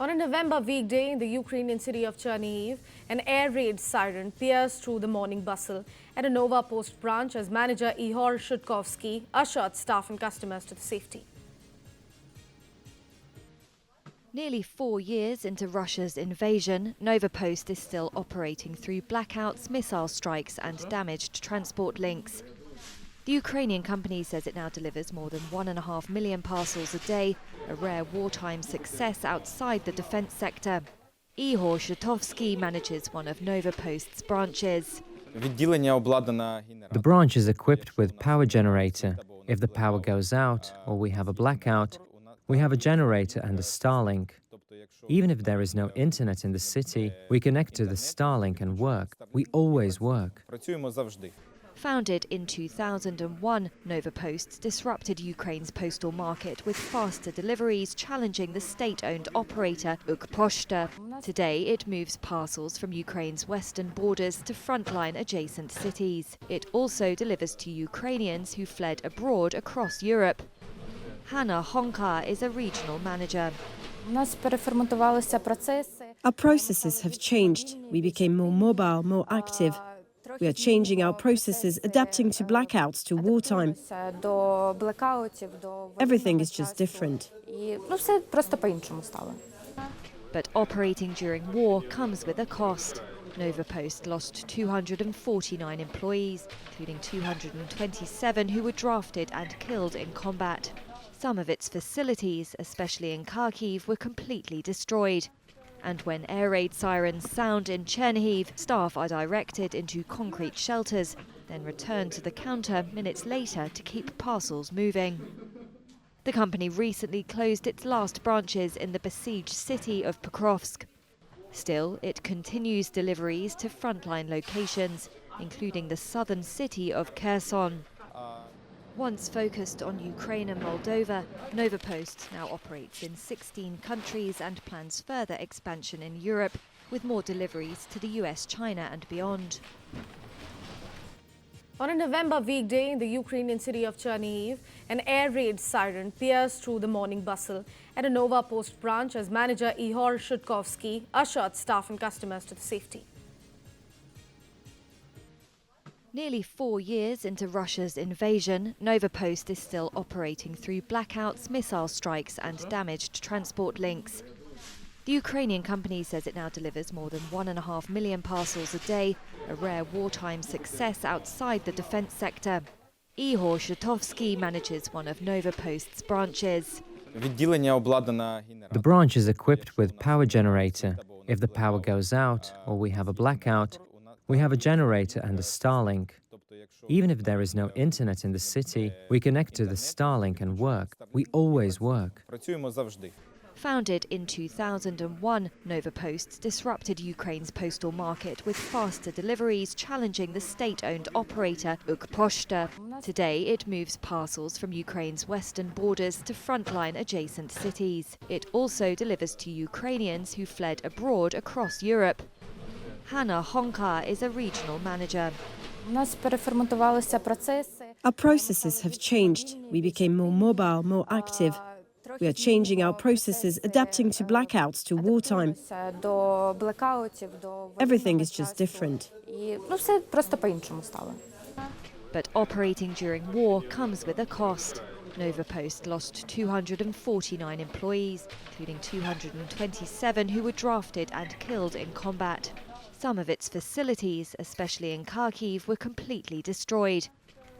On a November weekday in the Ukrainian city of Chernihiv, an air raid siren pierced through the morning bustle at a Nova Post branch as manager Ihor Shutkovsky ushered staff and customers to the safety. Nearly 4 years into Russia's invasion, Nova Post is still operating through blackouts, missile strikes and damaged transport links. The Ukrainian company says it now delivers more than 1.5 million parcels a day, a rare wartime success outside the defence sector. Ihor Shutkovsky manages one of Nova Post's branches. The branch is equipped with power generator. If the power goes out or we have a blackout, we have a generator and a Starlink. Even if there is no internet in the city, we connect to the Starlink and work. We always work. Founded in 2001, Nova Post disrupted Ukraine's postal market with faster deliveries, challenging the state-owned operator Ukposhta. Today, it moves parcels from Ukraine's western borders to frontline adjacent cities. It also delivers to Ukrainians who fled abroad across Europe. Hanna Honka is a regional manager. Our processes have changed. We became more mobile, more active. We are changing our processes, adapting to blackouts, to wartime. Everything is just different. But operating during war comes with a cost. Nova Post lost 249 employees, including 227 who were drafted and killed in combat. Some of its facilities, especially in Kharkiv, were completely destroyed. And when air raid sirens sound in Chernihiv, staff are directed into concrete shelters, then returned to the counter minutes later to keep parcels moving. The company recently closed its last branches in the besieged city of Pokrovsk. Still, it continues deliveries to frontline locations, including the southern city of Kherson. Once focused on Ukraine and Moldova, Nova Post now operates in 16 countries and plans further expansion in Europe, with more deliveries to the US, China and beyond. On a November weekday in the Ukrainian city of Chernihiv, an air raid siren pierced through the morning bustle at a Nova Post branch as manager Ihor Shutkovsky ushered staff and customers to the safety. Nearly 4 years into Russia's invasion, Nova Post is still operating through blackouts, missile strikes and damaged transport links. The Ukrainian company says it now delivers more than 1.5 million parcels a day, a rare wartime success outside the defence sector. Ihor Shutkovsky manages one of Nova Post's branches. The branch is equipped with power generator. If the power goes out or we have a blackout, we have a generator and a Starlink. Even if there is no internet in the city, we connect to the Starlink and work. We always work. Founded in 2001, Nova Post disrupted Ukraine's postal market with faster deliveries, challenging the state-owned operator Ukposhta. Today, it moves parcels from Ukraine's western borders to frontline adjacent cities. It also delivers to Ukrainians who fled abroad across Europe. Hanna Honka is a regional manager. Our processes have changed. We became more mobile, more active. We are changing our processes, adapting to blackouts, to wartime. Everything is just different. But operating during war comes with a cost. Nova Post lost 249 employees, including 227 who were drafted and killed in combat. Some of its facilities, especially in Kharkiv, were completely destroyed.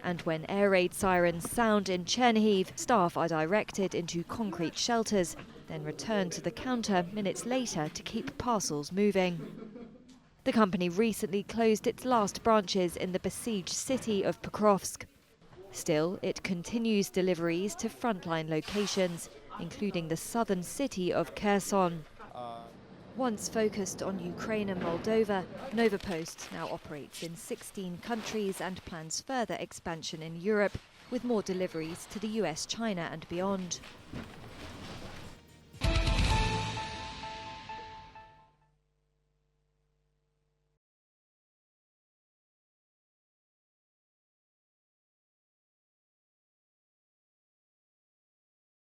And when air raid sirens sound in Chernihiv, staff are directed into concrete shelters, then returned to the counter minutes later to keep parcels moving. The company recently closed its last branches in the besieged city of Pokrovsk. Still, it continues deliveries to frontline locations, including the southern city of Kherson. Once focused on Ukraine and Moldova, Nova Post now operates in 16 countries and plans further expansion in Europe, with more deliveries to the US, China and beyond.